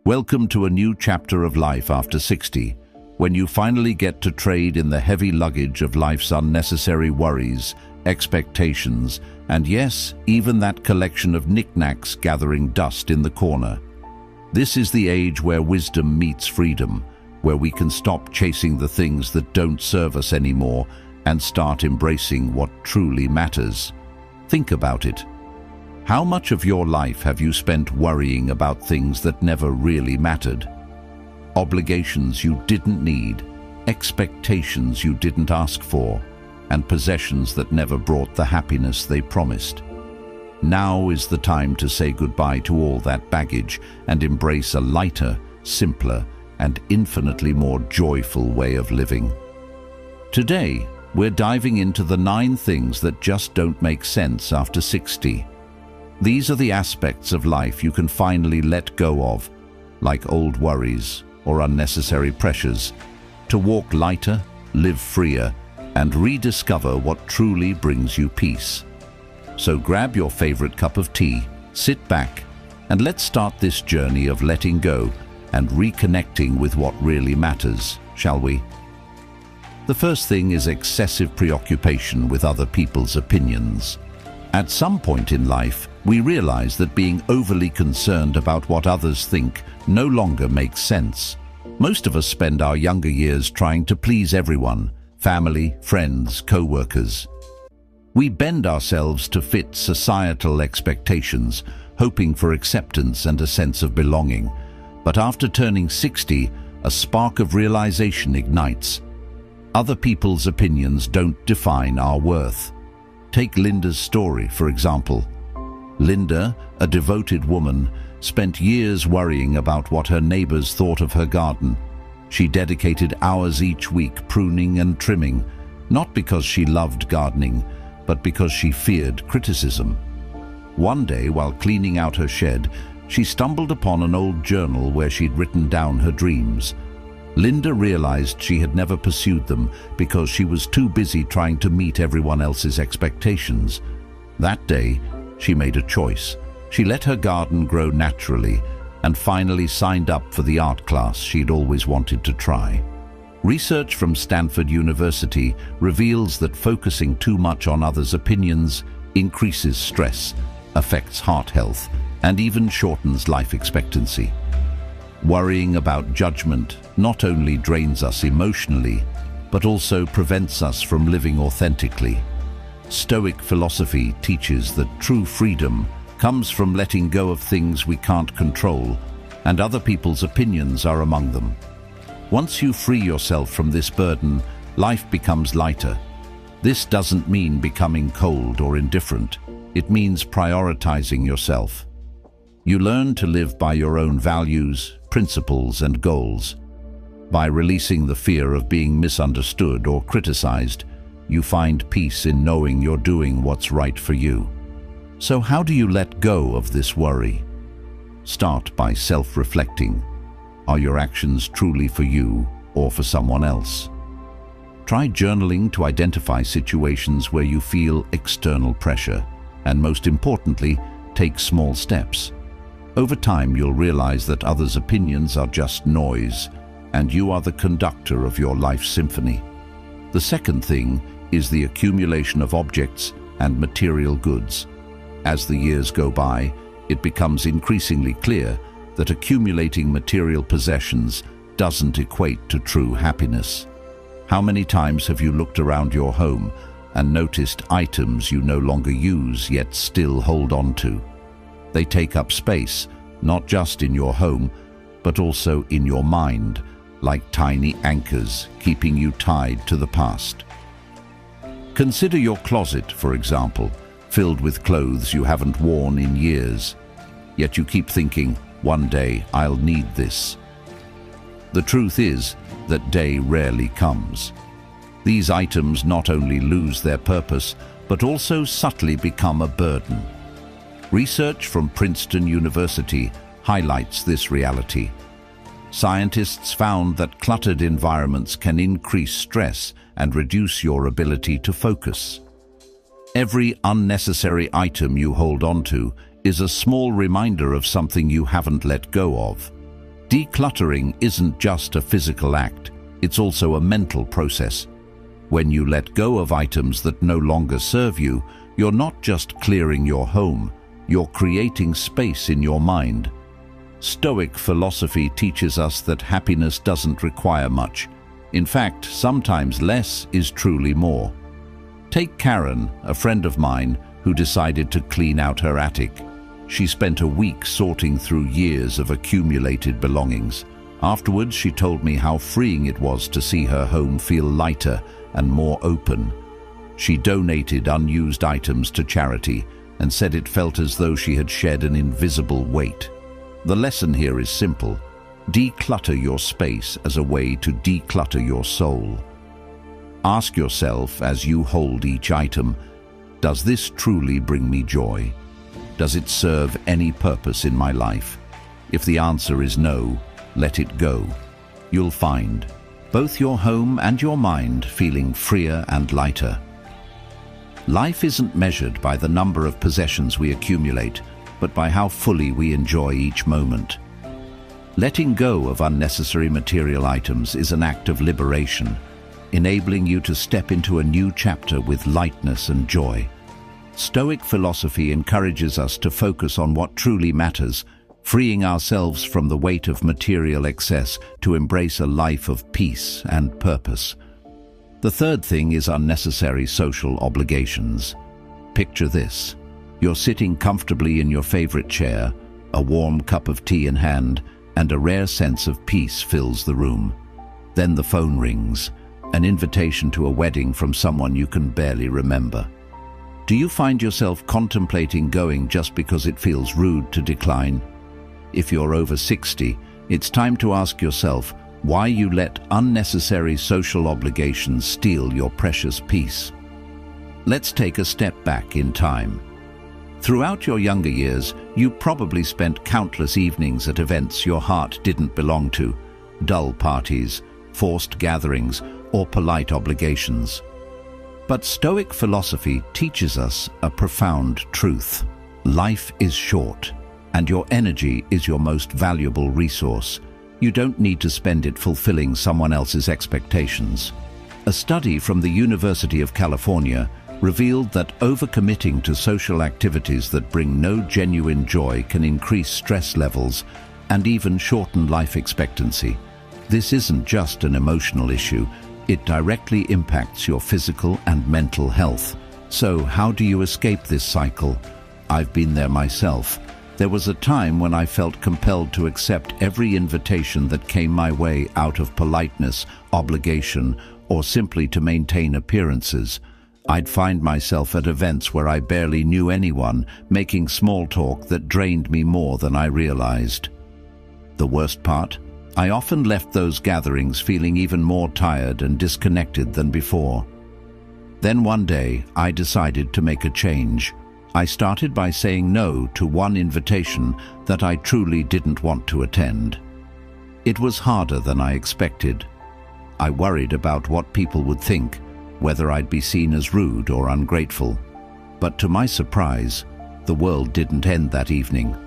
Welcome to a new chapter of life after 60, when you finally get to trade in the heavy luggage of life's unnecessary worries, expectations, and yes, even that collection of knickknacks gathering dust in the corner. This is the age where wisdom meets freedom, where we can stop chasing the things that don't serve us anymore and start embracing what truly matters. Think about it. How much of your life have you spent worrying about things that never really mattered? Obligations you didn't need, expectations you didn't ask for, and possessions that never brought the happiness they promised. Now is the time to say goodbye to all that baggage and embrace a lighter, simpler, and infinitely more joyful way of living. Today, we're diving into the 9 things that just don't make sense after 60. These are the aspects of life you can finally let go of, like old worries or unnecessary pressures, to walk lighter, live freer, and rediscover what truly brings you peace. So grab your favorite cup of tea, sit back, and let's start this journey of letting go and reconnecting with what really matters, shall we? The first thing is excessive preoccupation with other people's opinions. At some point in life, we realize that being overly concerned about what others think no longer makes sense. Most of us spend our younger years trying to please everyone, family, friends, co-workers. We bend ourselves to fit societal expectations, hoping for acceptance and a sense of belonging. But after turning 60, a spark of realization ignites. Other people's opinions don't define our worth. Take Linda's story, for example. Linda, a devoted woman, spent years worrying about what her neighbors thought of her garden. She dedicated hours each week pruning and trimming, not because she loved gardening, but because she feared criticism. One day, while cleaning out her shed, she stumbled upon an old journal where she'd written down her dreams. Linda realized she had never pursued them because she was too busy trying to meet everyone else's expectations. That day, she made a choice. She let her garden grow naturally and finally signed up for the art class she'd always wanted to try. Research from Stanford University reveals that focusing too much on others' opinions increases stress, affects heart health, and even shortens life expectancy. Worrying about judgment not only drains us emotionally, but also prevents us from living authentically. Stoic philosophy teaches that true freedom comes from letting go of things we can't control, and other people's opinions are among them. Once you free yourself from this burden, life becomes lighter. This doesn't mean becoming cold or indifferent. It means prioritizing yourself. You learn to live by your own values, principles, and goals. By releasing the fear of being misunderstood or criticized, you find peace in knowing you're doing what's right for you. So how do you let go of this worry? Start by self-reflecting. Are your actions truly for you or for someone else? Try journaling to identify situations where you feel external pressure, and most importantly, take small steps. Over time, you'll realize that others' opinions are just noise, and you are the conductor of your life symphony. The second thing is the accumulation of objects and material goods. As the years go by, it becomes increasingly clear that accumulating material possessions doesn't equate to true happiness. How many times have you looked around your home and noticed items you no longer use yet still hold on to? They take up space, not just in your home, but also in your mind, like tiny anchors keeping you tied to the past. Consider your closet, for example, filled with clothes you haven't worn in years, yet you keep thinking, one day I'll need this. The truth is that day rarely comes. These items not only lose their purpose, but also subtly become a burden. Research from Princeton University highlights this reality. Scientists found that cluttered environments can increase stress and reduce your ability to focus. Every unnecessary item you hold onto is a small reminder of something you haven't let go of. Decluttering isn't just a physical act, it's also a mental process. When you let go of items that no longer serve you, you're not just clearing your home, you're creating space in your mind. Stoic philosophy teaches us that happiness doesn't require much. In fact, sometimes less is truly more. Take Karen, a friend of mine, who decided to clean out her attic. She spent a week sorting through years of accumulated belongings. Afterwards, she told me how freeing it was to see her home feel lighter and more open. She donated unused items to charity and said it felt as though she had shed an invisible weight. The lesson here is simple. Declutter your space as a way to declutter your soul. Ask yourself as you hold each item, does this truly bring me joy? Does it serve any purpose in my life? If the answer is no, let it go. You'll find both your home and your mind feeling freer and lighter. Life isn't measured by the number of possessions we accumulate, but by how fully we enjoy each moment. Letting go of unnecessary material items is an act of liberation, enabling you to step into a new chapter with lightness and joy. Stoic philosophy encourages us to focus on what truly matters, freeing ourselves from the weight of material excess to embrace a life of peace and purpose. The third thing is unnecessary social obligations. Picture this. You're sitting comfortably in your favorite chair, a warm cup of tea in hand, and a rare sense of peace fills the room. Then the phone rings, an invitation to a wedding from someone you can barely remember. Do you find yourself contemplating going just because it feels rude to decline? If you're over 60, it's time to ask yourself why you let unnecessary social obligations steal your precious peace. Let's take a step back in time. Throughout your younger years, you probably spent countless evenings at events your heart didn't belong to, dull parties, forced gatherings, or polite obligations. But Stoic philosophy teaches us a profound truth. Life is short, and your energy is your most valuable resource. You don't need to spend it fulfilling someone else's expectations. A study from the University of California revealed that overcommitting to social activities that bring no genuine joy can increase stress levels and even shorten life expectancy. This isn't just an emotional issue, it directly impacts your physical and mental health. So how do you escape this cycle? I've been there myself. There was a time when I felt compelled to accept every invitation that came my way out of politeness, obligation, or simply to maintain appearances. I'd find myself at events where I barely knew anyone, making small talk that drained me more than I realized. The worst part? I often left those gatherings feeling even more tired and disconnected than before. Then one day, I decided to make a change. I started by saying no to one invitation that I truly didn't want to attend. It was harder than I expected. I worried about what people would think, whether I'd be seen as rude or ungrateful. But to my surprise, the world didn't end that evening.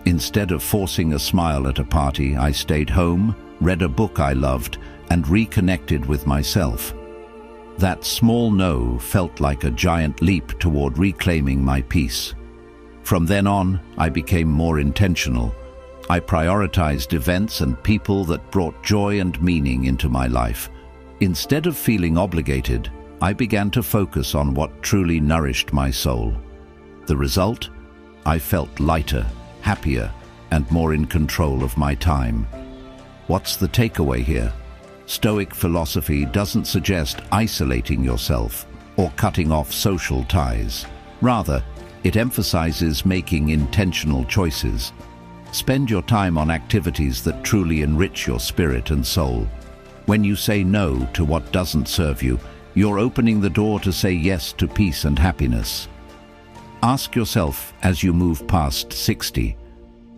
Instead of forcing a smile at a party, I stayed home, read a book I loved, and reconnected with myself. That small no felt like a giant leap toward reclaiming my peace. From then on, I became more intentional. I prioritized events and people that brought joy and meaning into my life. Instead of feeling obligated, I began to focus on what truly nourished my soul. The result? I felt lighter, happier, and more in control of my time. What's the takeaway here? Stoic philosophy doesn't suggest isolating yourself or cutting off social ties. Rather, it emphasizes making intentional choices. Spend your time on activities that truly enrich your spirit and soul. When you say no to what doesn't serve you, you're opening the door to say yes to peace and happiness. Ask yourself as you move past 60,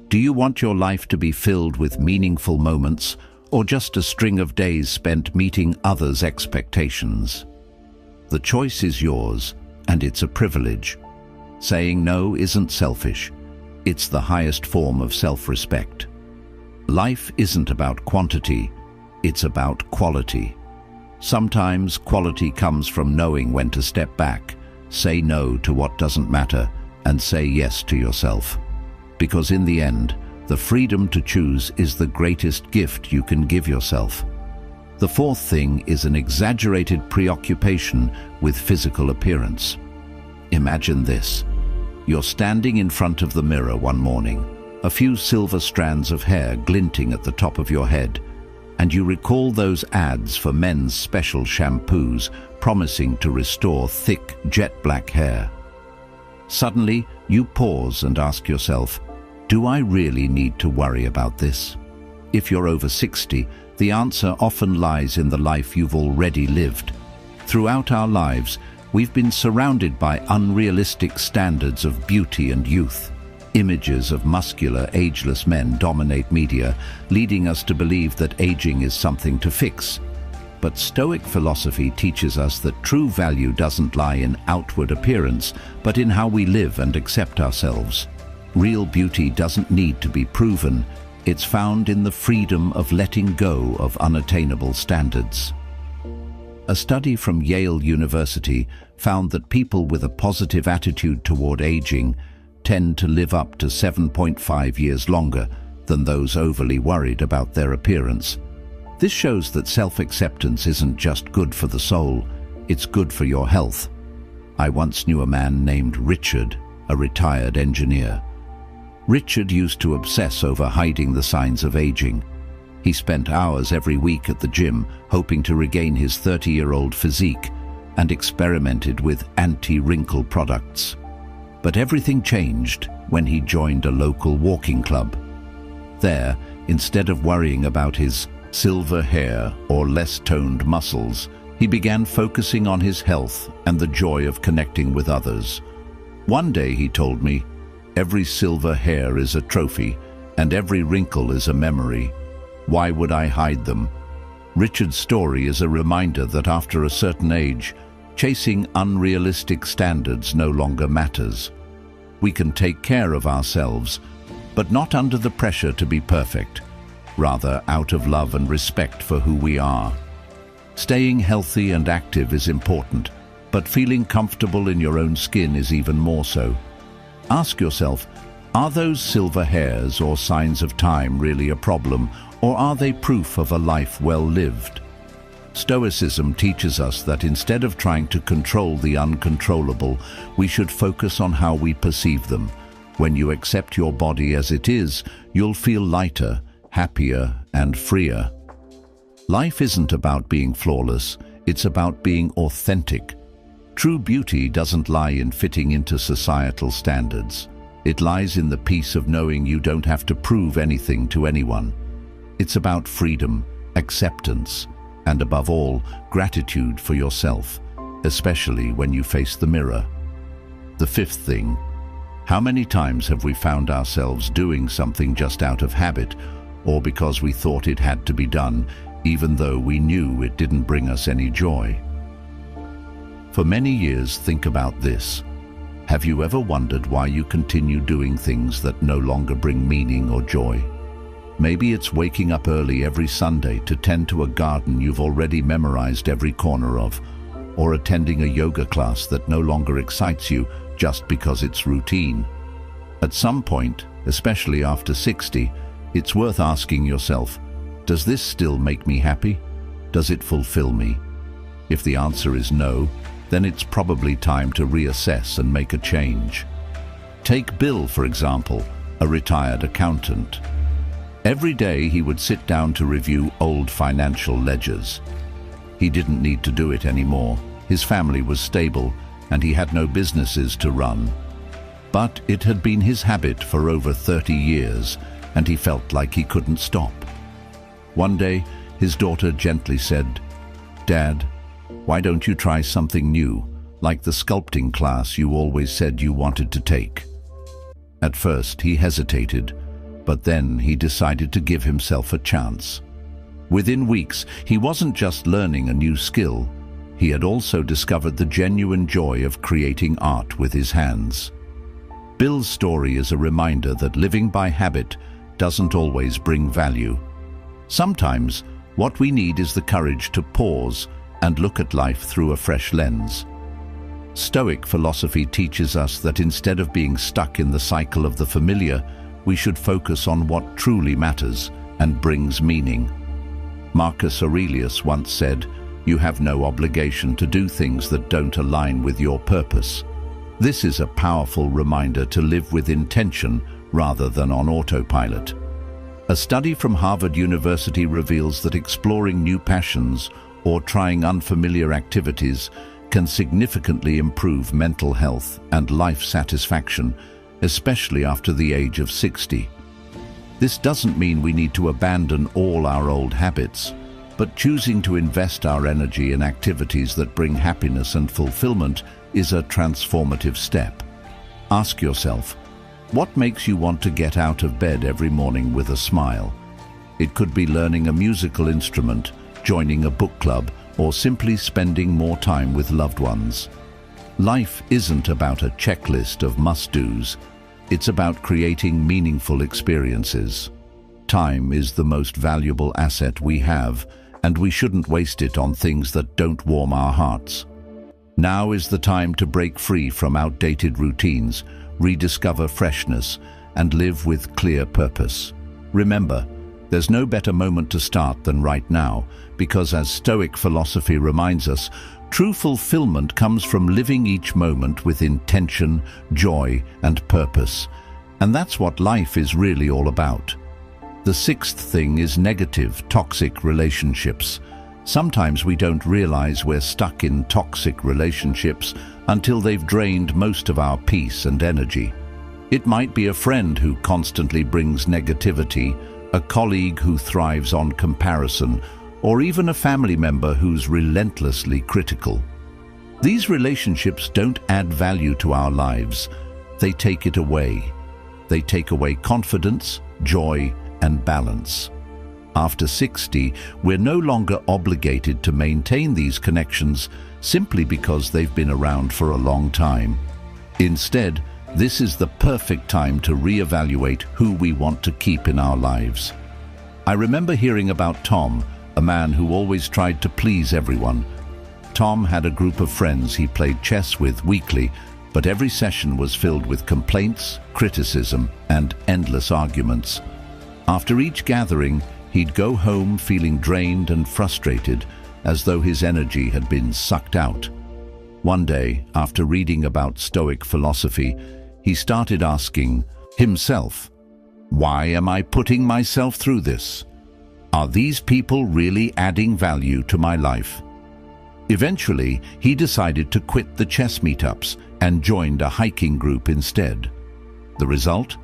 do you want your life to be filled with meaningful moments or just a string of days spent meeting others' expectations? The choice is yours, and it's a privilege. Saying no isn't selfish. It's the highest form of self-respect. Life isn't about quantity, it's about quality. Sometimes quality comes from knowing when to step back, say no to what doesn't matter, and say yes to yourself. Because in the end, the freedom to choose is the greatest gift you can give yourself. The fourth thing is an exaggerated preoccupation with physical appearance. Imagine this. You're standing in front of the mirror one morning, a few silver strands of hair glinting at the top of your head, and you recall those ads for men's special shampoos promising to restore thick, jet-black hair. Suddenly, you pause and ask yourself, do I really need to worry about this? If you're over 60, the answer often lies in the life you've already lived. Throughout our lives, we've been surrounded by unrealistic standards of beauty and youth. Images of muscular, ageless men dominate media, leading us to believe that aging is something to fix. But Stoic philosophy teaches us that true value doesn't lie in outward appearance, but in how we live and accept ourselves. Real beauty doesn't need to be proven. It's found in the freedom of letting go of unattainable standards. A study from Yale University found that people with a positive attitude toward aging tend to live up to 7.5 years longer than those overly worried about their appearance. This shows that self-acceptance isn't just good for the soul, it's good for your health. I once knew a man named Richard, a retired engineer. Richard used to obsess over hiding the signs of aging. He spent hours every week at the gym hoping to regain his 30-year-old physique and experimented with anti-wrinkle products. But everything changed when he joined a local walking club. There, instead of worrying about his silver hair or less toned muscles, he began focusing on his health and the joy of connecting with others. One day he told me, "Every silver hair is a trophy, and every wrinkle is a memory. Why would I hide them?" Richard's story is a reminder that after a certain age, chasing unrealistic standards no longer matters. We can take care of ourselves, but not under the pressure to be perfect, rather out of love and respect for who we are. Staying healthy and active is important, but feeling comfortable in your own skin is even more so. Ask yourself, are those silver hairs or signs of time really a problem, or are they proof of a life well lived? Stoicism teaches us that instead of trying to control the uncontrollable, we should focus on how we perceive them. When you accept your body as it is, you'll feel lighter, happier, and freer. Life isn't about being flawless, it's about being authentic. True beauty doesn't lie in fitting into societal standards. It lies in the peace of knowing you don't have to prove anything to anyone. It's about freedom, acceptance, and above all, gratitude for yourself, especially when you face the mirror. The fifth thing, how many times have we found ourselves doing something just out of habit or because we thought it had to be done, even though we knew it didn't bring us any joy? For many years, think about this. Have you ever wondered why you continue doing things that no longer bring meaning or joy? Maybe it's waking up early every Sunday to tend to a garden you've already memorized every corner of, or attending a yoga class that no longer excites you just because it's routine. At some point, especially after 60, it's worth asking yourself, does this still make me happy? Does it fulfill me? If the answer is no, then it's probably time to reassess and make a change. Take Bill, for example, a retired accountant. Every day he would sit down to review old financial ledgers. He didn't need to do it anymore. His family was stable and he had no businesses to run. But it had been his habit for over 30 years and he felt like he couldn't stop. One day, his daughter gently said, "Dad, why don't you try something new, like the sculpting class you always said you wanted to take?" At first, he hesitated, but then he decided to give himself a chance. Within weeks, he wasn't just learning a new skill, he had also discovered the genuine joy of creating art with his hands. Bill's story is a reminder that living by habit doesn't always bring value. Sometimes, what we need is the courage to pause and look at life through a fresh lens. Stoic philosophy teaches us that instead of being stuck in the cycle of the familiar, we should focus on what truly matters and brings meaning. Marcus Aurelius once said, "You have no obligation to do things that don't align with your purpose." This is a powerful reminder to live with intention rather than on autopilot. A study from Harvard University reveals that exploring new passions or trying unfamiliar activities can significantly improve mental health and life satisfaction, especially after the age of 60. This doesn't mean we need to abandon all our old habits, but choosing to invest our energy in activities that bring happiness and fulfillment is a transformative step. Ask yourself, what makes you want to get out of bed every morning with a smile? It could be learning a musical instrument, joining a book club, or simply spending more time with loved ones. Life isn't about a checklist of must-dos. It's about creating meaningful experiences. Time is the most valuable asset we have, and we shouldn't waste it on things that don't warm our hearts. Now is the time to break free from outdated routines, rediscover freshness, and live with clear purpose. Remember, there's no better moment to start than right now, because as Stoic philosophy reminds us, true fulfillment comes from living each moment with intention, joy, and purpose. And that's what life is really all about. The sixth thing is negative, toxic relationships. Sometimes we don't realize we're stuck in toxic relationships until they've drained most of our peace and energy. It might be a friend who constantly brings negativity, a colleague who thrives on comparison, or even a family member who's relentlessly critical. These relationships don't add value to our lives. They take it away. They take away confidence, joy, and balance. After 60, we're no longer obligated to maintain these connections simply because they've been around for a long time. Instead, this is the perfect time to reevaluate who we want to keep in our lives. I remember hearing about Tom, a man who always tried to please everyone. Tom had a group of friends he played chess with weekly, but every session was filled with complaints, criticism, and endless arguments. After each gathering, he'd go home feeling drained and frustrated, as though his energy had been sucked out. One day, after reading about Stoic philosophy, he started asking himself, "Why am I putting myself through this? Are these people really adding value to my life?" Eventually, he decided to quit the chess meetups and joined a hiking group instead. The result?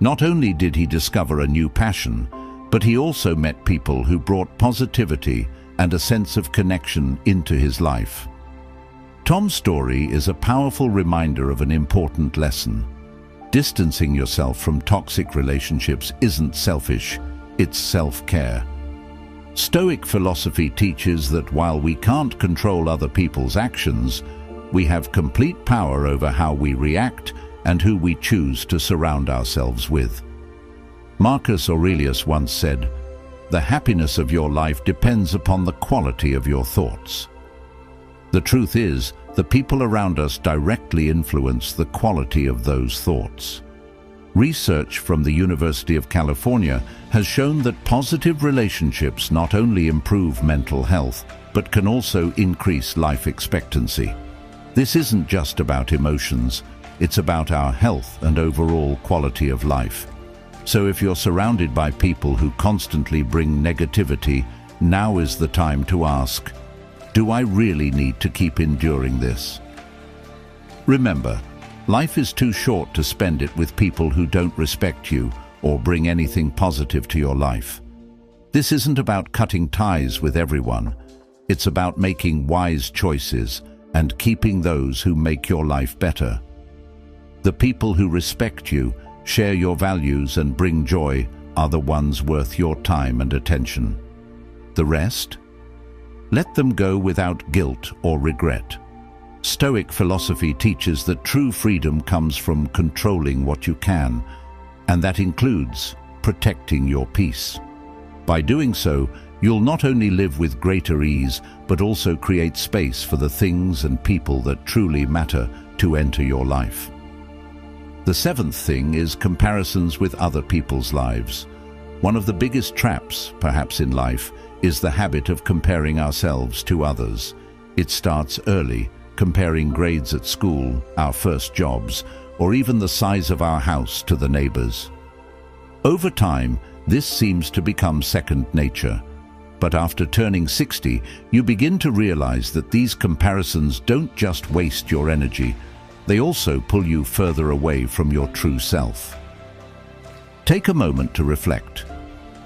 Not only did he discover a new passion, but he also met people who brought positivity and a sense of connection into his life. Tom's story is a powerful reminder of an important lesson. Distancing yourself from toxic relationships isn't selfish, it's self-care. Stoic philosophy teaches that while we can't control other people's actions, we have complete power over how we react and who we choose to surround ourselves with. Marcus Aurelius once said, "The happiness of your life depends upon the quality of your thoughts." The truth is, the people around us directly influence the quality of those thoughts. Research from the University of California has shown that positive relationships not only improve mental health, but can also increase life expectancy. This isn't just about emotions, it's about our health and overall quality of life. So if you're surrounded by people who constantly bring negativity, now is the time to ask, do I really need to keep enduring this? Remember, life is too short to spend it with people who don't respect you or bring anything positive to your life. This isn't about cutting ties with everyone. It's about making wise choices and keeping those who make your life better. The people who respect you, share your values, and bring joy are the ones worth your time and attention. The rest? Let them go without guilt or regret. Stoic philosophy teaches that true freedom comes from controlling what you can, and that includes protecting your peace. By doing so, you'll not only live with greater ease, but also create space for the things and people that truly matter to enter your life. The seventh thing is comparisons with other people's lives. One of the biggest traps, perhaps in life, is the habit of comparing ourselves to others. It starts early, comparing grades at school, our first jobs, or even the size of our house to the neighbors. Over time, this seems to become second nature. But after turning 60, you begin to realize that these comparisons don't just waste your energy, they also pull you further away from your true self. Take a moment to reflect.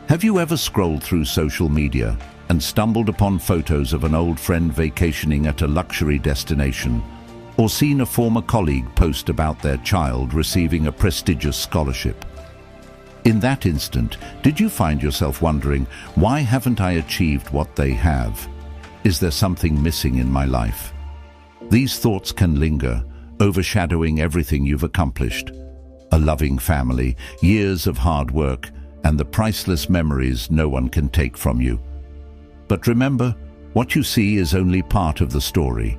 Have you ever scrolled through social media and stumbled upon photos of an old friend vacationing at a luxury destination, or seen a former colleague post about their child receiving a prestigious scholarship? In that instant, did you find yourself wondering, why haven't I achieved what they have? Is there something missing in my life? These thoughts can linger, overshadowing everything you've accomplished. A loving family, years of hard work, and the priceless memories no one can take from you. But remember, what you see is only part of the story.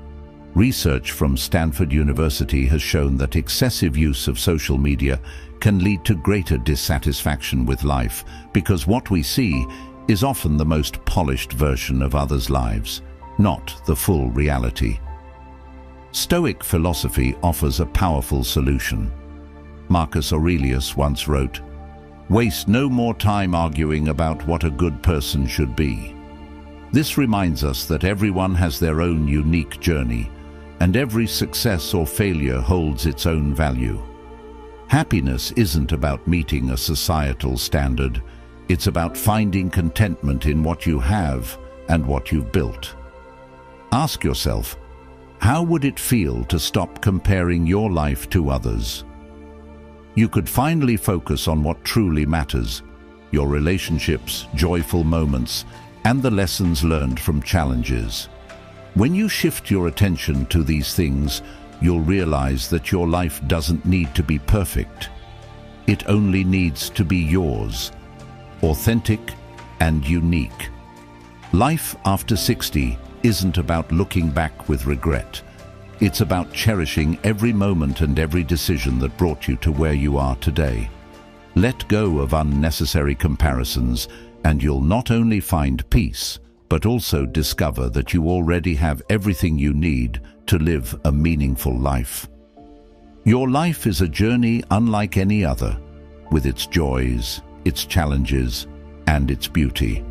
Research from Stanford University has shown that excessive use of social media can lead to greater dissatisfaction with life, because what we see is often the most polished version of others' lives, not the full reality. Stoic philosophy offers a powerful solution. Marcus Aurelius once wrote, "Waste no more time arguing about what a good person should be." This reminds us that everyone has their own unique journey, and every success or failure holds its own value. Happiness isn't about meeting a societal standard. It's about finding contentment in what you have and what you've built. Ask yourself, how would it feel to stop comparing your life to others? You could finally focus on what truly matters, your relationships, joyful moments, and the lessons learned from challenges. When you shift your attention to these things, you'll realize that your life doesn't need to be perfect. It only needs to be yours, authentic and unique. Life after 60 isn't about looking back with regret. It's about cherishing every moment and every decision that brought you to where you are today. Let go of unnecessary comparisons, and you'll not only find peace, but also discover that you already have everything you need to live a meaningful life. Your life is a journey unlike any other, with its joys, its challenges, and its beauty.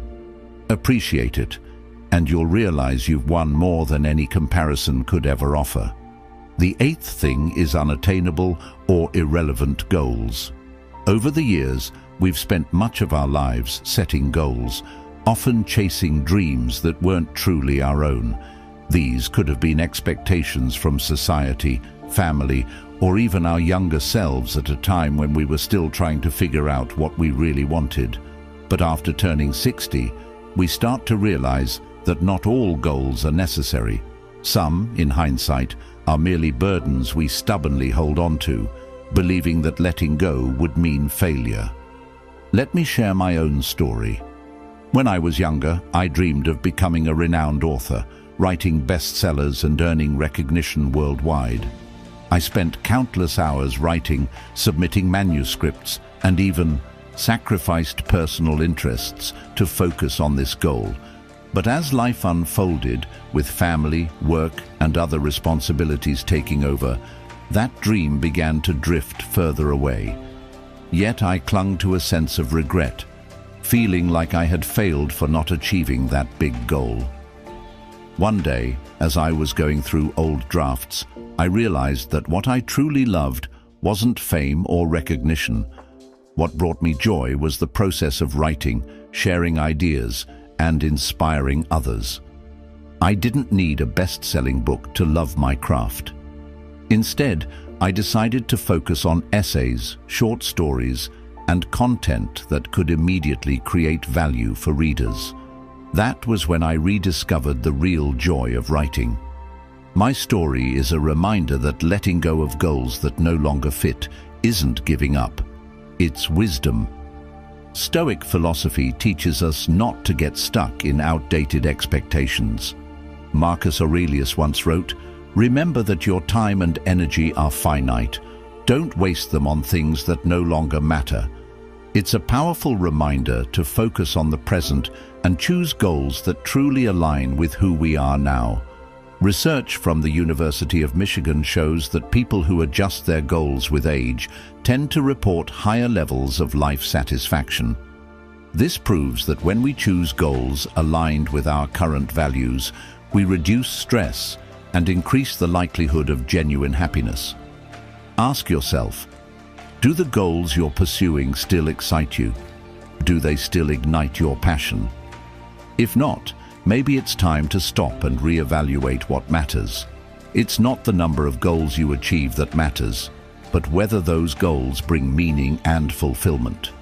Appreciate it, and you'll realize you've won more than any comparison could ever offer. The eighth thing is unattainable or irrelevant goals. Over the years, we've spent much of our lives setting goals, often chasing dreams that weren't truly our own. These could have been expectations from society, family, or even our younger selves at a time when we were still trying to figure out what we really wanted. But after turning 60, we start to realize that not all goals are necessary. Some, in hindsight, are merely burdens we stubbornly hold on to, believing that letting go would mean failure. Let me share my own story. When I was younger, I dreamed of becoming a renowned author, writing bestsellers and earning recognition worldwide. I spent countless hours writing, submitting manuscripts, and even sacrificed personal interests to focus on this goal. But as life unfolded, with family, work, and other responsibilities taking over, that dream began to drift further away. Yet I clung to a sense of regret, feeling like I had failed for not achieving that big goal. One day, as I was going through old drafts, I realized that what I truly loved wasn't fame or recognition. What brought me joy was the process of writing, sharing ideas, and inspiring others. I didn't need a best-selling book to love my craft. Instead, I decided to focus on essays, short stories, and content that could immediately create value for readers. That was when I rediscovered the real joy of writing. My story is a reminder that letting go of goals that no longer fit isn't giving up. It's wisdom. Stoic philosophy teaches us not to get stuck in outdated expectations. Marcus Aurelius once wrote, "Remember that your time and energy are finite. Don't waste them on things that no longer matter." It's a powerful reminder to focus on the present and choose goals that truly align with who we are now. Research from the University of Michigan shows that people who adjust their goals with age tend to report higher levels of life satisfaction. This proves that when we choose goals aligned with our current values, we reduce stress and increase the likelihood of genuine happiness. Ask yourself, do the goals you're pursuing still excite you? Do they still ignite your passion? If not, maybe it's time to stop and reevaluate what matters. It's not the number of goals you achieve that matters, but whether those goals bring meaning and fulfillment.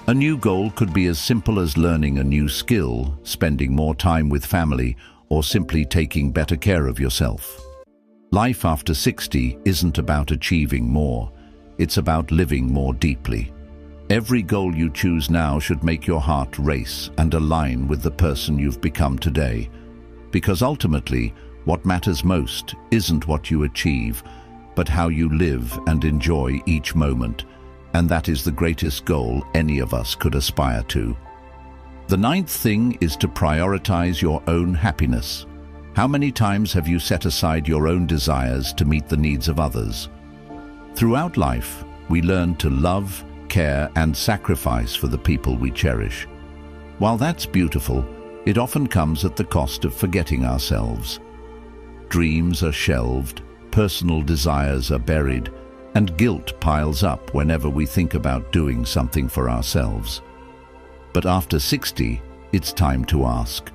A new goal could be as simple as learning a new skill, spending more time with family, or simply taking better care of yourself. Life after 60 isn't about achieving more. It's about living more deeply. Every goal you choose now should make your heart race and align with the person you've become today. Because ultimately, what matters most isn't what you achieve, but how you live and enjoy each moment. And that is the greatest goal any of us could aspire to. The ninth thing is to prioritize your own happiness. How many times have you set aside your own desires to meet the needs of others? Throughout life, we learn to love, care, and sacrifice for the people we cherish. While that's beautiful, it often comes at the cost of forgetting ourselves. Dreams are shelved, personal desires are buried, and guilt piles up whenever we think about doing something for ourselves. But after 60, it's time to ask,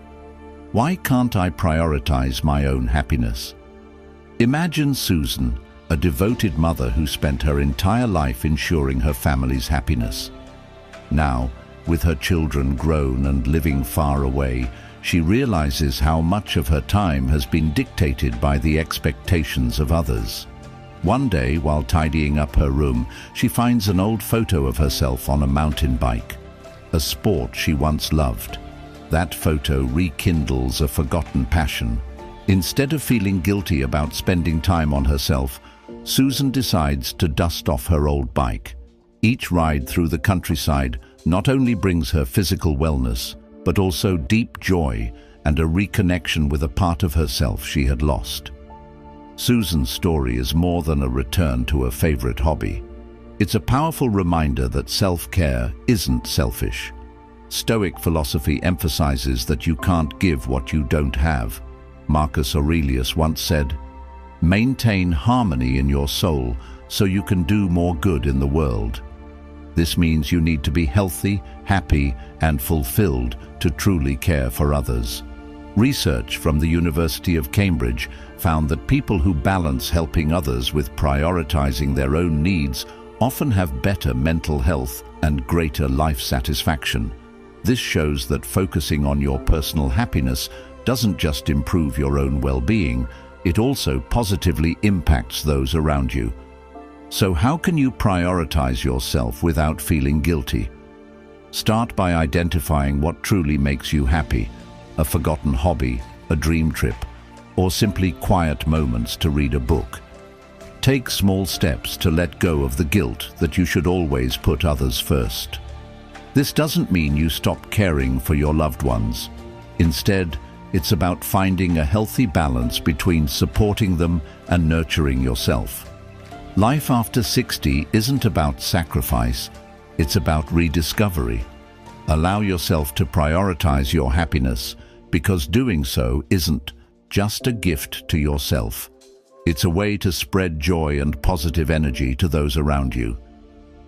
why can't I prioritize my own happiness? Imagine Susan, a devoted mother who spent her entire life ensuring her family's happiness. Now, with her children grown and living far away, she realizes how much of her time has been dictated by the expectations of others. One day, while tidying up her room, she finds an old photo of herself on a mountain bike, a sport she once loved. That photo rekindles a forgotten passion. Instead of feeling guilty about spending time on herself, Susan decides to dust off her old bike. Each ride through the countryside not only brings her physical wellness, but also deep joy and a reconnection with a part of herself she had lost. Susan's story is more than a return to a favorite hobby. It's a powerful reminder that self-care isn't selfish. Stoic philosophy emphasizes that you can't give what you don't have. Marcus Aurelius once said, "Maintain harmony in your soul so you can do more good in the world." This means you need to be healthy, happy, and fulfilled to truly care for others. Research from the University of Cambridge found that people who balance helping others with prioritizing their own needs often have better mental health and greater life satisfaction. This shows that focusing on your personal happiness doesn't just improve your own well-being, it also positively impacts those around you. So how can you prioritize yourself without feeling guilty? Start by identifying what truly makes you happy: a forgotten hobby, a dream trip, or simply quiet moments to read a book. Take small steps to let go of the guilt that you should always put others first. This doesn't mean you stop caring for your loved ones. Instead, it's about finding a healthy balance between supporting them and nurturing yourself. Life after 60 isn't about sacrifice, it's about rediscovery. Allow yourself to prioritize your happiness, because doing so isn't just a gift to yourself. It's a way to spread joy and positive energy to those around you.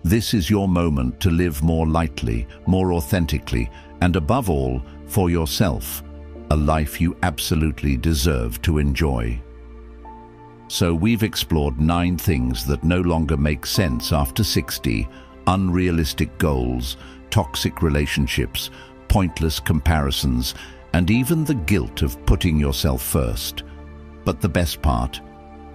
This is your moment to live more lightly, more authentically, and above all, for yourself, a life you absolutely deserve to enjoy. So we've explored 9 things that no longer make sense after 60, unrealistic goals, toxic relationships, pointless comparisons, and even the guilt of putting yourself first. But the best part,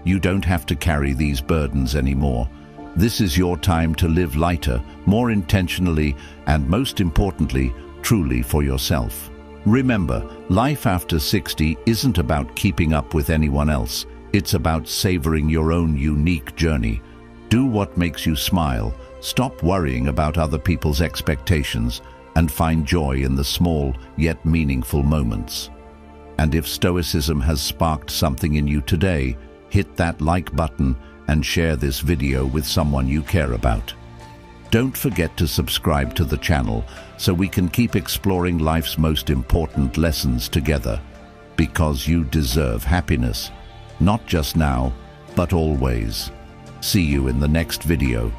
you don't have to carry these burdens anymore. This is your time to live lighter, more intentionally, and most importantly, truly for yourself. Remember, life after 60 isn't about keeping up with anyone else. It's about savoring your own unique journey. Do what makes you smile, stop worrying about other people's expectations, and find joy in the small yet meaningful moments. And if Stoicism has sparked something in you today, hit that like button and share this video with someone you care about. Don't forget to subscribe to the channel so we can keep exploring life's most important lessons together, because you deserve happiness, not just now, but always. See you in the next video.